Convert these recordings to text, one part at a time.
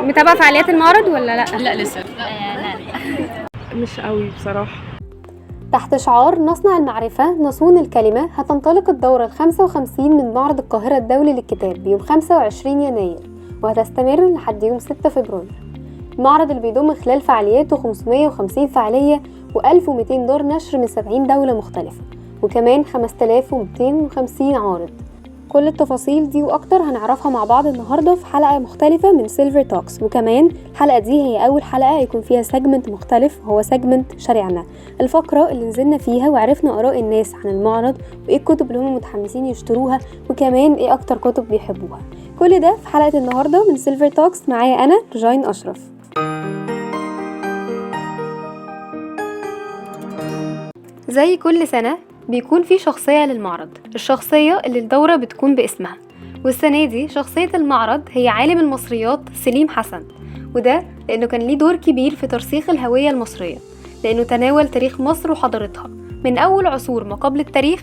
متابعة فعاليات المعرض ولا لا؟ لا لسه. مش قوي بصراحة. تحت شعار نصنع المعرفة نصون الكلمة، هتنطلق الدورة ال55 من معرض القاهرة الدولي للكتاب يوم 25 يناير، وهتستمر لحد يوم 6 فبراير. المعرض اللي بيضم خلال فعالياته 550 فعالية و1200 دار نشر من 70 دولة مختلفة، وكمان 5250 عارض. كل التفاصيل دي واكتر هنعرفها مع بعض النهارده في حلقه مختلفه من سيلفر توكس. وكمان الحلقه دي هي اول حلقه يكون فيها سيجمنت مختلف، هو سيجمنت شارعنا، الفقره اللي نزلنا فيها وعرفنا اراء الناس عن المعرض وايه الكتب اللي هم متحمسين يشتروها، وكمان ايه اكتر كتب بيحبوها. كل ده في حلقه النهارده من سيلفر توكس. معايا انا رجاين اشرف. زي كل سنه بيكون في شخصية للمعرض، الشخصية اللي الدورة بتكون باسمها، والسنة دي شخصية المعرض هي عالم المصريات سليم حسن، وده لأنه كان ليه دور كبير في ترسيخ الهوية المصرية، لأنه تناول تاريخ مصر وحضارتها من أول عصور ما قبل التاريخ،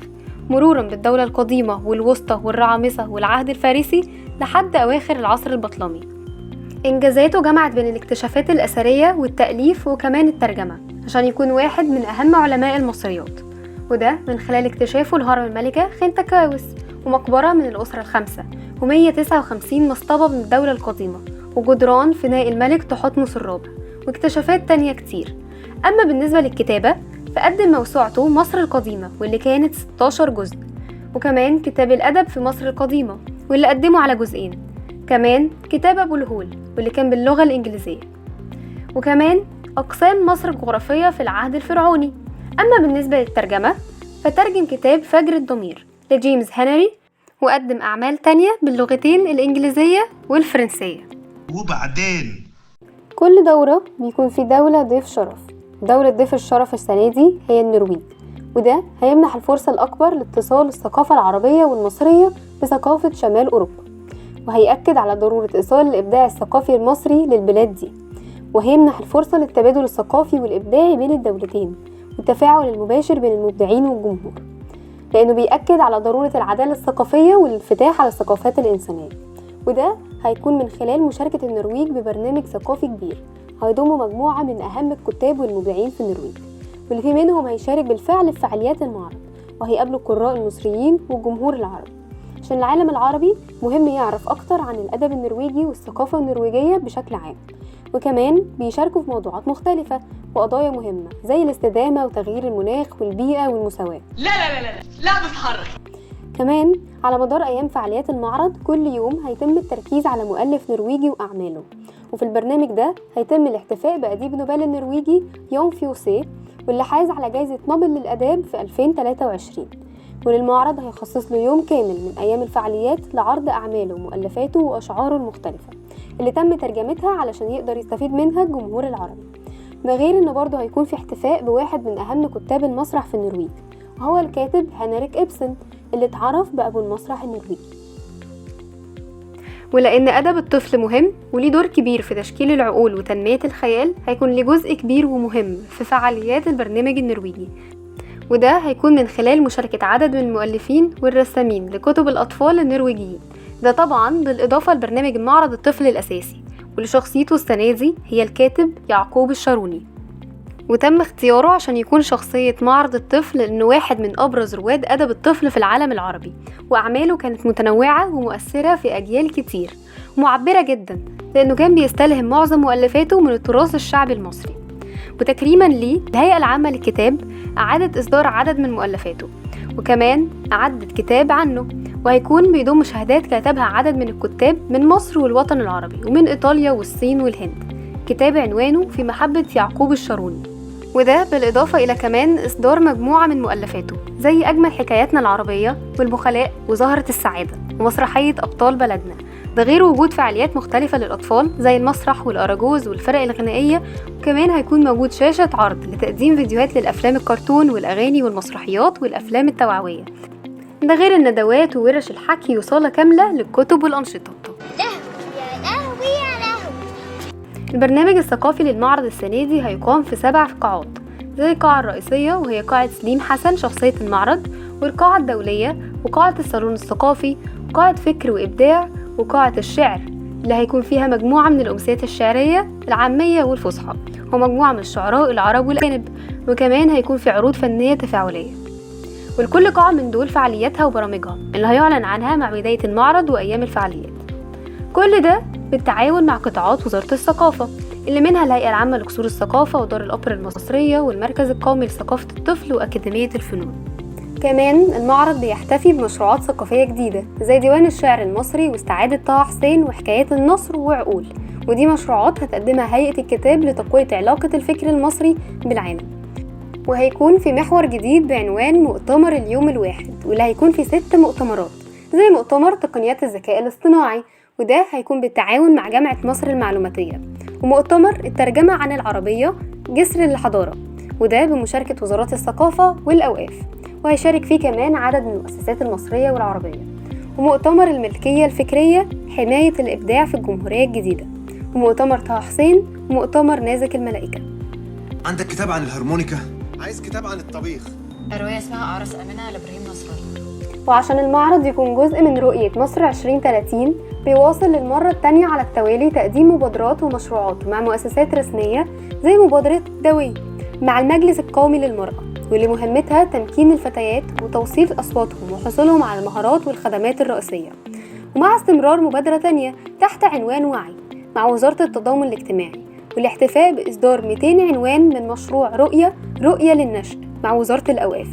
مرورا بالدولة القديمة والوسطى والرعامسة والعهد الفارسي لحد أواخر العصر البطلمي. إنجازاته جمعت بين الاكتشافات الأثرية والتأليف وكمان الترجمة عشان يكون واحد من أهم علماء المصريات، وده من خلال اكتشافه لهرم الملكة خنتكاوس ومقبرة من الأسرة الخامسة و159 مصطبة من الدولة القديمة وجدران فناء الملك تحتمس الرابع واكتشافات تانية كتير. أما بالنسبة للكتابة فقدم موسوعته مصر القديمة واللي كانت 16 جزء، وكمان كتاب الأدب في مصر القديمة واللي قدمه على جزئين، كمان كتاب أبو الهول واللي كان باللغة الإنجليزية، وكمان أقسام مصر الجغرافية في العهد الفرعوني. أما بالنسبة للترجمة فترجم كتاب فجر الضمير لجيمس هنري، وقدم أعمال تانية باللغتين الإنجليزية والفرنسية. وبعدين كل دورة بيكون في دولة ضيف شرف. دولة ضيف الشرف السنة دي هي النرويج، وده هيمنح الفرصة الأكبر لاتصال الثقافة العربية والمصرية بثقافة شمال أوروبا، وهيأكد على ضرورة إيصال الإبداع الثقافي المصري للبلاد دي، وهيمنح الفرصة للتبادل الثقافي والإبداعي بين الدولتين والتفاعل المباشر بين المبدعين والجمهور، لأنه بيأكد على ضرورة العدالة الثقافية والانفتاح على الثقافات الإنسانية. وده هيكون من خلال مشاركة النرويج ببرنامج ثقافي كبير هيضم مجموعة من أهم الكتاب والمبدعين في النرويج، واللي في منهم هيشارك بالفعل في فعاليات المعرض، وهيقابلوا القراء المصريين والجمهور العربي، عشان العالم العربي مهم يعرف أكتر عن الأدب النرويجي والثقافة النرويجية بشكل عام. وكمان بيشاركوا في موضوعات مختلفة وقضايا مهمة زي الاستدامة وتغيير المناخ والبيئة والمساواة. لا بتهرج. كمان على مدار أيام فعاليات المعرض كل يوم هيتم التركيز على مؤلف نرويجي وأعماله، وفي البرنامج ده هيتم الاحتفاء بأديب نوبل النرويجي يون فيوسيه، واللي حاز على جائزة نوبل للأداب في 2023. وللمعرض هيخصص له يوم كامل من أيام الفعاليات لعرض أعماله ومؤلفاته وأشعاره المختلفة اللي تم ترجمتها علشان يقدر يستفيد منها الجمهور العربي. ده غير إنه برضه هيكون في احتفاء بواحد من أهم كتاب المسرح في النرويج، وهو الكاتب هنريك إبسن اللي اتعرف بأبو المسرح النرويجي. ولأن أدب الطفل مهم وليه دور كبير في تشكيل العقول وتنمية الخيال، هيكون ليه جزء كبير ومهم في فعاليات البرنامج النرويجي، وده هيكون من خلال مشاركة عدد من المؤلفين والرسامين لكتب الأطفال النرويجيين، ده طبعا بالإضافة لبرنامج معرض الطفل الأساسي واللي شخصيته السنة دي هي الكاتب يعقوب الشاروني، وتم اختياره عشان يكون شخصية معرض الطفل لأنه واحد من أبرز رواد أدب الطفل في العالم العربي، وأعماله كانت متنوعة ومؤثرة في أجيال كتير ومعبرة جدا، لأنه كان بيستلهم معظم مؤلفاته من التراث الشعبي المصري. وتكريما ليه الهيئة العامة للكتاب أعادت إصدار عدد من مؤلفاته، وكمان أعدت كتاب عنه، وهيكون بيضم شهادات كتبها عدد من الكتاب من مصر والوطن العربي ومن إيطاليا والصين والهند. كتاب عنوانه في محبة يعقوب الشاروني، وده بالإضافة إلى كمان إصدار مجموعة من مؤلفاته زي أجمل حكاياتنا العربية والبخلاء وزهرة السعادة ومسرحية أبطال بلدنا، ده غير وجود فعاليات مختلفة للأطفال زي المسرح والأراجوز والفرق الغنائية، وكمان هيكون موجود شاشة عرض لتقديم فيديوهات للأفلام الكرتون والأغاني والمسرحيات والأفلام التوعوية، ده غير الندوات وورش الحكي وصالة كاملة للكتب والأنشطة. البرنامج الثقافي للمعرض السنة دي هيقام في 7 قاعات، زي القاعة الرئيسية وهي قاعة سليم حسن شخصية المعرض، والقاعة الدولية وقاعة الصالون الثقافي وقاعة فكر وإبداع وقاعة الشعر اللي هيكون فيها مجموعة من الأمسيات الشعرية العامية والفصحى ومجموعة من الشعراء العرب والأجانب، وكمان هيكون في عروض فنية تفاعلية. ولكل قاعة من دول فعالياتها وبرامجها اللي هيعلن عنها مع بداية المعرض وأيام الفعاليات. كل ده بالتعاون مع قطاعات وزارة الثقافة اللي منها الهيئة العامة لقصور الثقافة ودار الأوبرا المصرية والمركز القومي لثقافة الطفل وأكاديمية الفنون. كمان المعرض بيحتفي بمشروعات ثقافية جديدة زي ديوان الشعر المصري واستعادة طه حسين وحكايات النصر وعقول، ودي مشروعات هتقدمها هيئة الكتاب لتقوية علاقة الفكر المصري بالعالم. وهيكون في محور جديد بعنوان مؤتمر اليوم الواحد، واللي هيكون في 6 مؤتمرات زي مؤتمر تقنيات الذكاء الاصطناعي، وده هيكون بالتعاون مع جامعة مصر المعلوماتية، ومؤتمر الترجمة عن العربية جسر الحضارة، وده بمشاركة وزارات الثقافة والأوقاف، وهيشارك فيه كمان عدد من المؤسسات المصرية والعربية. ومؤتمر الملكية الفكرية حماية الإبداع في الجمهورية الجديدة، ومؤتمر طه حسين، ومؤتمر نازك الملائكة. عندك كتاب عن الهرمونيكا؟ عايز كتاب عن الطبيخ؟ رواية اسمها أعرس أمنة لإبراهيم نصر الله. وعشان المعرض يكون جزء من رؤية مصر 2030 بيواصل للمرة التانية على التوالي تقديم مبادرات ومشروعات مع مؤسسات رسمية زي مبادرة دوي مع المجلس القومي للمرأة، واللي مهمتها تمكين الفتيات وتوصيل أصواتهم وحصولهم على المهارات والخدمات الرئيسية. ومع استمرار مبادرة تانية تحت عنوان وعي مع وزارة التضامن الاجتماعي والاحتفاء بإصدار 200 عنوان من مشروع رؤية للنشء مع وزارة الأوقاف.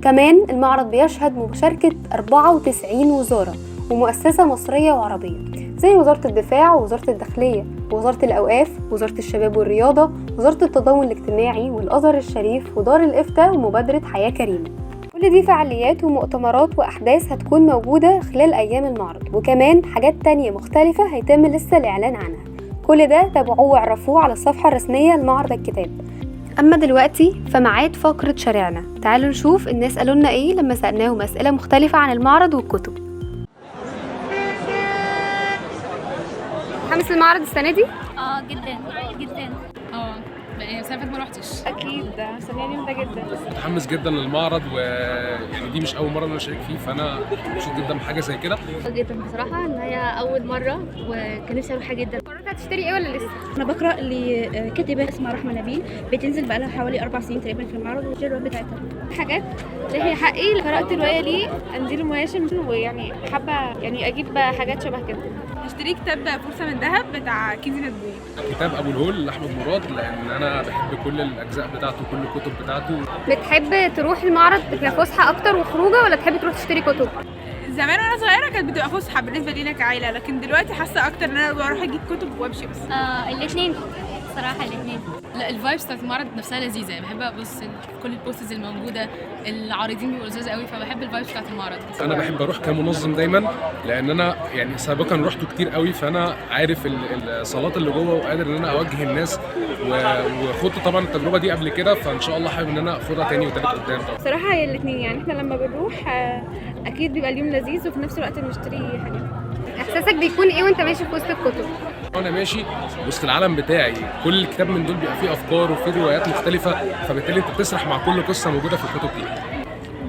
كمان المعرض بيشهد مشاركة 94 وزارة ومؤسسة مصرية وعربية زي وزارة الدفاع ووزارة الداخلية ووزارة الأوقاف ووزارة الشباب والرياضة ووزارة التضامن الاجتماعي والأزهر الشريف ودار الإفتاء ومبادرة حياة كريمة. كل دي فعاليات ومؤتمرات وأحداث هتكون موجودة خلال أيام المعرض، وكمان حاجات تانية مختلفة هيتم لسه الإعلان عنها. كل ده تابعوه واعرفوه على الصفحة الرسمية لمعرض الكتاب. أما دلوقتي فمعاد فقرة شارعنا، تعالوا نشوف الناس قالولنا إيه لما سألناهم أسئلة مختلفة عن المعرض والكتب. متحمس للمعرض السنة دي؟ جدا جدا. يعني السنة اللي فاتت ما روحتش. اكيد مستنيه اليوم ده جدا. متحمس جدا للمعرض، ويعني دي مش اول مره انا اشارك فيه، فانا مبسوط جدا بحاجه زي كده جدا بصراحة ان هي اول مرة، وكان نفسي اروحها جدا. قررت هتشتري ايه ولا لسه؟ انا بقرا لكاتبه اسمها رحمه نبيل، بتنزل بقالها حوالي 4 سنين تقريبا في المعرض، والجدول بتاعتها حاجات اللي هي حقي. قرات روايه ليه قنديل مواشم، ويعني حابه يعني اجيب حاجات شبه كده. هشتري كتاب فرصة من ذهب بتاع كنزي ندبوي. كتاب ابو الهول لاحمد مراد، لان انا بحب كل الاجزاء بتاعته وكل الكتب بتاعته. بتحب تروح المعرض كفسحه اكتر وخروجه، ولا تحب تروح تشتري كتب؟ زمان وانا صغيره كانت بتبقى فسحه بالنسبه لينا كعائله، لكن دلوقتي حاسه اكتر ان انا بروح اجيب كتب وامشي بس. الاثنين صراحة، الاثنين. لا، الفايبس بتاعت المعرض نفسها لذيذه، يعني بحب ابص كل البوسترز الموجوده، العارضين بيبقوا لذاذ قوي، فبحب الفايبس بتاعت المعرض. انا بحب اروح كمنظم دايما، لان انا يعني سابقا رحته كتير قوي، فانا عارف الصالات اللي جوه وقادر ان انا اوجه الناس، وخدت طبعا التجربه دي قبل كده، فان شاء الله حابب ان انا اخدها تاني وتالت قدام. بصراحه هي الاثنين، يعني احنا لما بنروح اكيد بيبقى اليوم لذيذ، وفي نفس الوقت بنشتري حاجات. احساسك بيكون ايه وانت ماشي في وسط الكتب؟ وانا ماشي وسط العالم بتاعي، كل كتاب من دول بيبقى فيه افكار وفيه روايات مختلفه، فبالتالي انت بتسرح مع كل قصه موجوده في الكتب دي.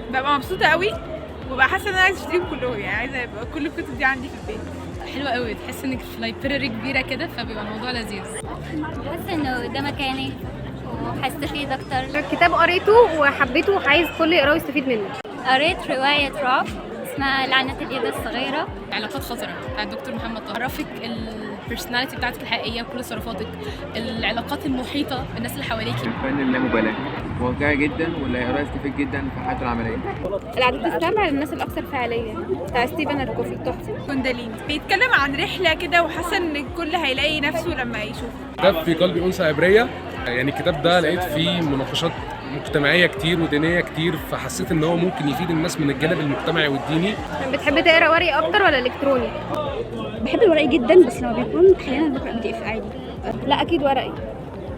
ببقى مبسوطه قوي، وببقى حاسه ان انا عايزه اشتريهم كلهم، يعني عايزه يبقى كل الكتب دي عندي في البيت. حلوه قوي، تحس انك في لايبراري كبيره كده، فبيبقى الموضوع لذيذ. حاسة انه ده مكاني وهستفيد اكتر. كتاب قريته وحبيته وعايز كل يقراه ويستفيد منه؟ قريت رواية رعب اسمها لعنة اليد الصغيرة. علاقات خطره بتاع الدكتور محمد طه، عرفك البيرسوناليتي بتاعتك الحقيقيه وكل تصرفاتك، العلاقات المحيطه بالناس اللي حواليكي. فن اللامبالاه واقعي جدا، واللي هيقراه يستفيد جدا في حياته العمليه. العادات السبع للناس الاكثر فعاليه بتاع ستيفن الكوفي، تحفه. كوندالين بيتكلم عن رحله كده، وحاسه ان الكل هيلاقي نفسه لما يشوف. كتاب في قلبي انثى عبريه، يعني الكتاب ده لقيت فيه مناقشات مجتمعيه كتير ودينيه كتير، فحسيت ان هو ممكن يفيد الناس من الجانب المجتمعي والديني. بتحب تقرا ورقي اكتر ولا الكتروني؟ بحب الورقي جدا، بس لما بيكون احيانا بقرا بي دي اف عادي. لا اكيد ورقي،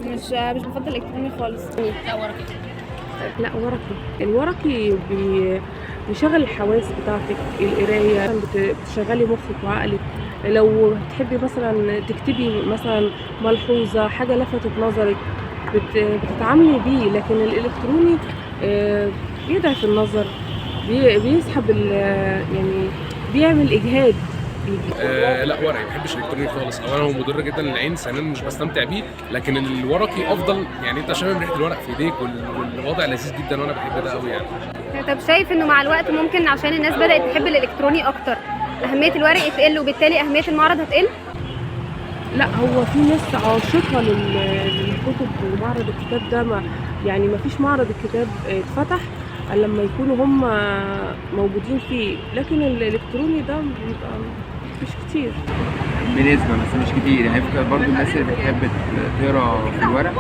مش بفضل الكتروني خالص. لا، ورقي. لا الورقي بيشغل الحواس بتاعتك، القرايه بتشغلي مخك وعقلك. لو بتحبي مثلا تكتبي مثلا ملحوظه، حاجه لفتت نظرك، بتتعاملي بيه. لكن الالكتروني بيضعف النظر، بيسحب يعني بيعمل اجهاد، بيجي؟ لا ورقي، ما بحبش الالكتروني خالص. اولا هو مضر جدا للعين، ثانيا مش بستمتع بيه، لكن الورقي افضل. يعني انت شامم ريحه الورق في ايديك والوضع لذيذ جدا وانا بحب ده قوي يعني. طب شايف انه مع الوقت ممكن عشان الناس بدأت تحب الالكتروني اكتر اهمية الورق تقل وبالتالي اهمية المعرض هتقل؟ لا، هو في ناس عاشقة للكتب ومعرض الكتاب ده، يعني ما فيش معرض الكتاب اتفتح الا لما يكونوا هم موجودين فيه، لكن الالكتروني ده بيبقى مش كتير بنسبة بس مش كتير. يعني برضو الناس اللي بتحب تقرا في الورق،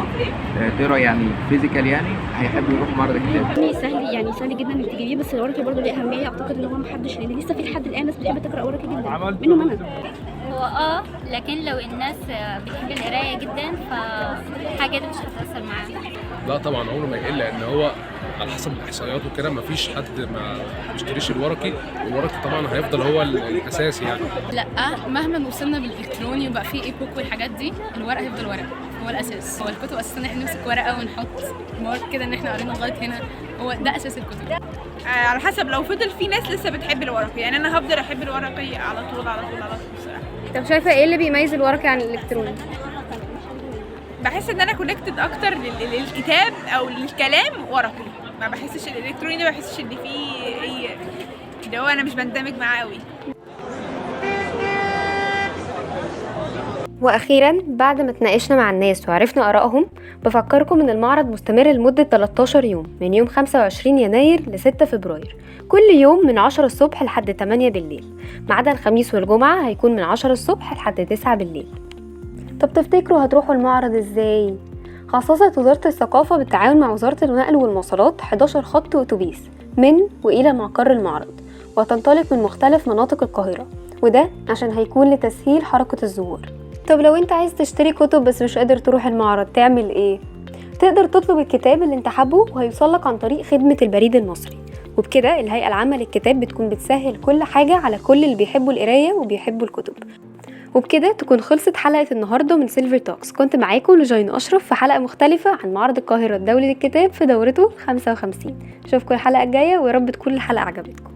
تقرا يعني فيزيكال، يعني هيحبوا يروحوا معرض الكتاب. سهل جدا انك تجيبيه، بس الورقي برضه ليه اهميه. اعتقد ان هو محدش، لان لسه في لحد الان ناس بتحب تقرا ورقي جدا منهم انا. هو لكن لو الناس بتحب القرايه جدا فحاجه دي مش هتاثر معاها. لا طبعا عمره ما يقل، لان هو على حسب الاحصائيات وكده مفيش حد ما بيشتريش الورقي، والورقي طبعا هيفضل هو الاساس يعني. لا، مهما وصلنا بالالكتروني وبقى فيه ايبوك والحاجات دي، الورق هيفضل ورق، هو الاساس. هو الكتب اساسا ان احنا نمسك ورقه ونحط مارك كده ان احنا قرينا لغايه هنا، هو ده اساس الكتب. على حسب، لو فضل في ناس لسه بتحب الورقي، يعني انا هفضل احب الورقي على طول على طول على طول بصراحه. طب شايفة ايه اللي بيميز الورقي عن الالكتروني؟ بحس ان انا كونكتد اكتر للكتاب او للكلام ورقي، ما بحسش الالكتروني ده، ما بحسش ان فيه اي اللي هو انا مش بندمج معاه قوي. واخيرا بعد ما اتناقشنا مع الناس وعرفنا ارائهم، بفكركم ان المعرض مستمر لمدة 13 يوم من يوم 25 يناير ل 6 فبراير، كل يوم من 10 الصبح لحد 8 بالليل، ما عدا الخميس والجمعة هيكون من 10 الصبح لحد 9 بالليل. طب تفتكروا هتروحوا المعرض ازاي؟ خصصت وزارة الثقافة بالتعاون مع وزارة النقل والمواصلات 11 خط أتوبيس من وإلى مقر المعرض، وتنطلق من مختلف مناطق القاهرة، وده عشان هيكون لتسهيل حركة الزوار. طب لو انت عايز تشتري كتب بس مش قادر تروح المعرض تعمل ايه؟ تقدر تطلب الكتاب اللي انت حابه وهيوصلك عن طريق خدمة البريد المصري، وبكده الهيئة العامة للكتاب بتكون بتسهل كل حاجة على كل اللي بيحبوا القراية وبيحبوا الكتب. وبكده تكون خلصت حلقة النهاردة من سيلفر توكس. كنت معاكم لجين أشرف في حلقة مختلفة عن معرض القاهرة الدولي للكتاب في دورته 55. اشوفكم الحلقة الجاية ويا رب تكون الحلقة عجبتكم.